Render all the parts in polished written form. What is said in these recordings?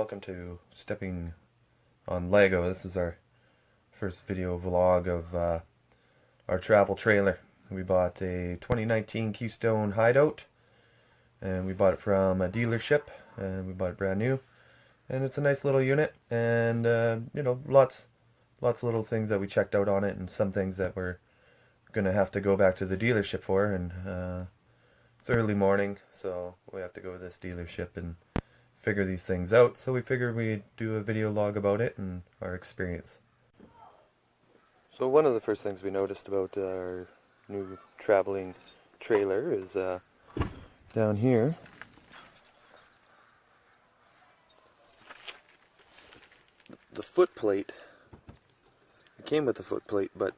welcome to Stepping on Lego. This is our first video vlog of our travel trailer. We bought a 2019 Keystone hideout, and we bought it from a dealership, and we bought it brand new. And it's a nice little unit, and you know, lots of little things that we checked out on it, and some things that we're gonna have to go back to the dealership for. And it's early morning, so we have to go to this dealership and figure these things out. So we figured we'd do a video log about it and our experience. So one of the first things we noticed about our new traveling trailer is down here. The foot plate. It came with the foot plate, but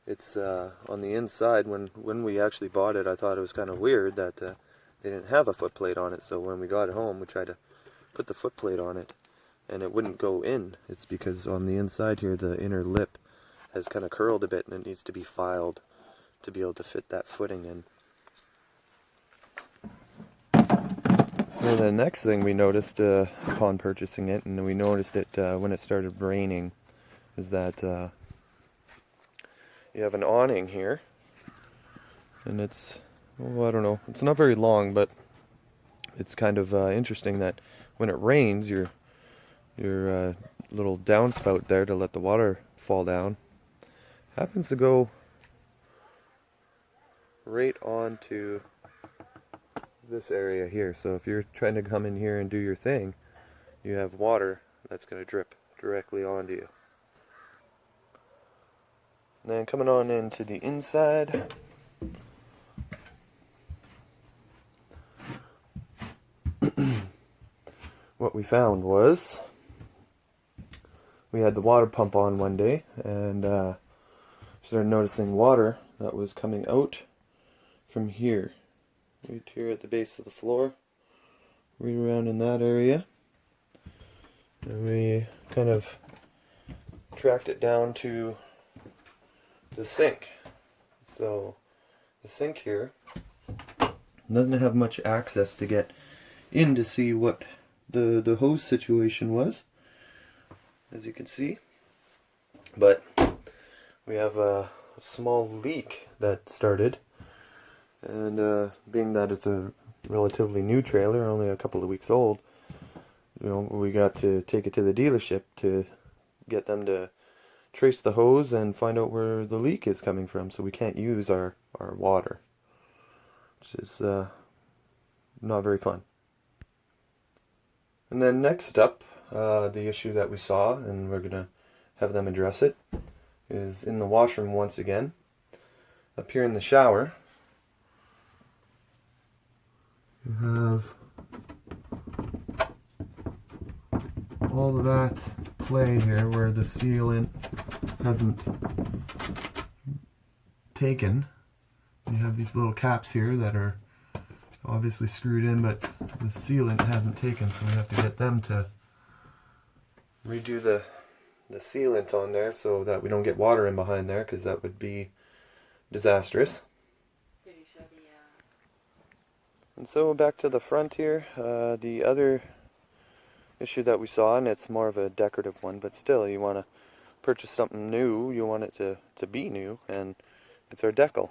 it's on the inside. When we actually bought it, I thought it was kind of weird that they didn't have a foot plate on it. So when we got it home, we tried to put the foot plate on it, and it wouldn't go in. It's because on the inside here, the inner lip has kind of curled a bit, and it needs to be filed to be able to fit that footing in. And the next thing we noticed upon purchasing it, and we noticed it when it started raining, is that you have an awning here, and it's, well, I don't know, it's not very long, but it's kind of interesting that when it rains, your little downspout there to let the water fall down happens to go right onto this area here. So if you're trying to come in here and do your thing, you have water that's going to drip directly onto you. And then coming on into the inside, what we found was we had the water pump on one day, and started noticing water that was coming out from here, right here at the base of the floor, right around in that area. And we kind of tracked it down to the sink. So the sink here doesn't have much access to get in to see what the hose situation was, as you can see, but we have a small leak that started, and being that it's a relatively new trailer, only a couple of weeks old, you know, we got to take it to the dealership to get them to trace the hose and find out where the leak is coming from, so we can't use our water, which is not very fun. And then next up, the issue that we saw, and we're gonna have them address it, is in the washroom once again. Up here in the shower, you have all of that play here where the sealant hasn't taken. You have these little caps here that are obviously screwed in, but the sealant hasn't taken, so we have to get them to redo the sealant on there so that we don't get water in behind there, because that would be disastrous. And so back to the front here, the other issue that we saw, and it's more of a decorative one, but still, you want to purchase something new, you want it to be new, and it's our decal.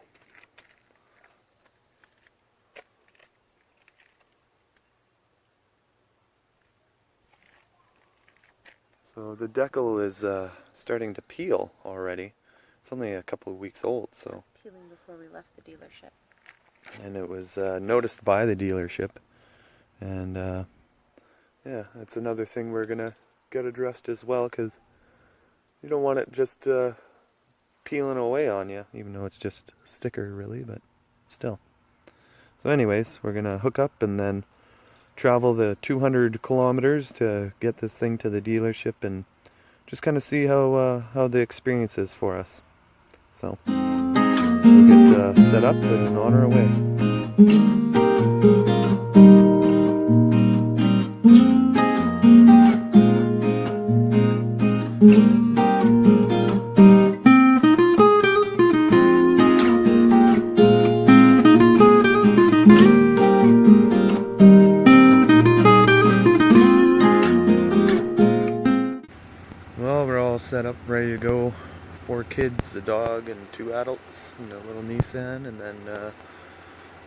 So the decal is starting to peel already. It's only a couple of weeks old, so. It was peeling before we left the dealership. And it was noticed by the dealership, and yeah, that's another thing we're gonna get addressed as well, because you don't want it just peeling away on you, even though it's just a sticker really, but still. So anyways, we're gonna hook up and then travel the 200 kilometers to get this thing to the dealership and just kind of see how the experience is for us. So we'll get set up and on our way. Well, we're all set up, ready to go. 4 kids, a dog, and 2 adults, and a little Nissan, and then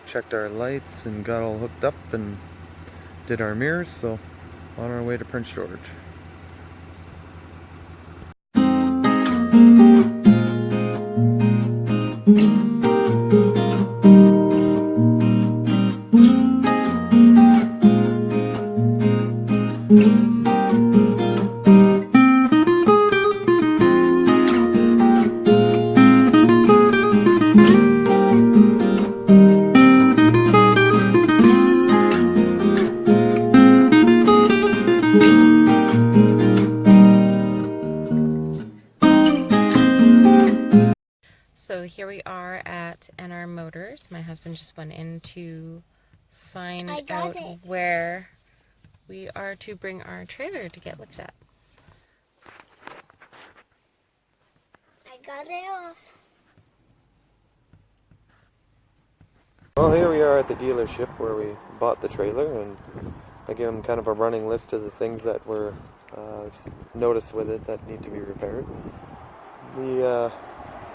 checked our lights and got all hooked up and did our mirrors, so on our way to Prince George. So here we are at NR Motors. My husband just went in to find out where we are to bring our trailer to get looked at. I got it off. Well, here we are at the dealership where we bought the trailer, and I give them kind of a running list of the things that were noticed with it that need to be repaired.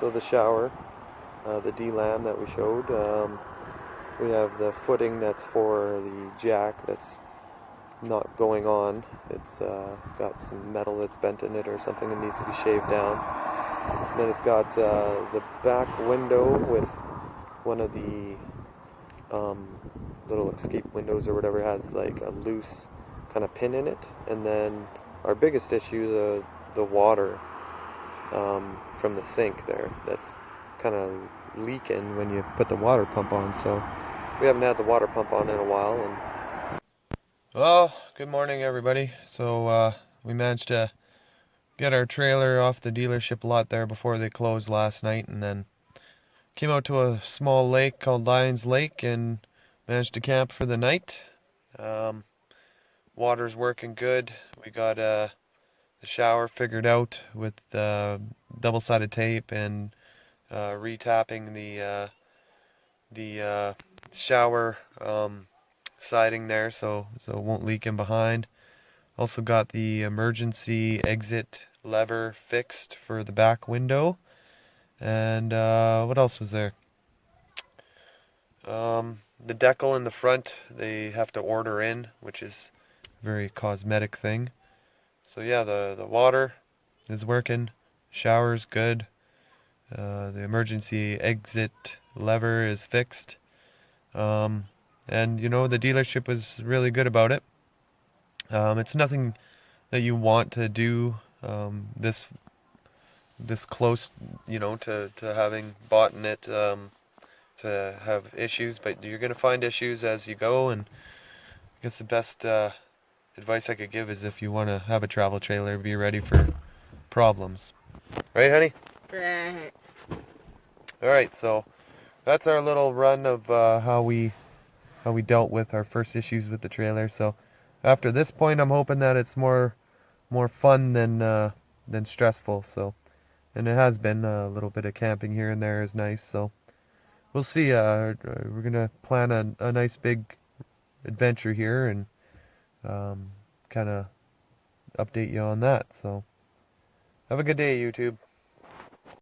So the shower, the D-lam that we showed. We have the footing that's for the jack that's not going on. It's got some metal that's bent in it or something that needs to be shaved down. Then it's got the back window with one of the little escape windows or whatever has like a loose kind of pin in it. And then our biggest issue, the water from the sink there, that's kind of leaking when you put the water pump on. So we haven't had the water pump on in a while. And well, good morning everybody. So we managed to get our trailer off the dealership lot there before they closed last night, and then came out to a small lake called Lions Lake and managed to camp for the night. Water's working good. We got the shower figured out with double-sided tape and retapping the shower siding there so it won't leak in behind. Also got the emergency exit lever fixed for the back window. And what else was there? The decal in the front, they have to order in, which is a very cosmetic thing. So yeah, the water is working, shower's good, the emergency exit lever is fixed, and you know, the dealership was really good about it. It's nothing that you want to do this close, you know, to having bought in it, to have issues, but you're going to find issues as you go. And I guess the best advice I could give is, if you want to have a travel trailer, be ready for problems. Right, honey? Right. Alright, so that's our little run of how we dealt with our first issues with the trailer. So after this point, I'm hoping that it's more fun than stressful. So, and it has been. A little bit of camping here and there is nice. So we'll see. We're gonna plan a nice big adventure here and kind of update you on that. So have a good day, YouTube.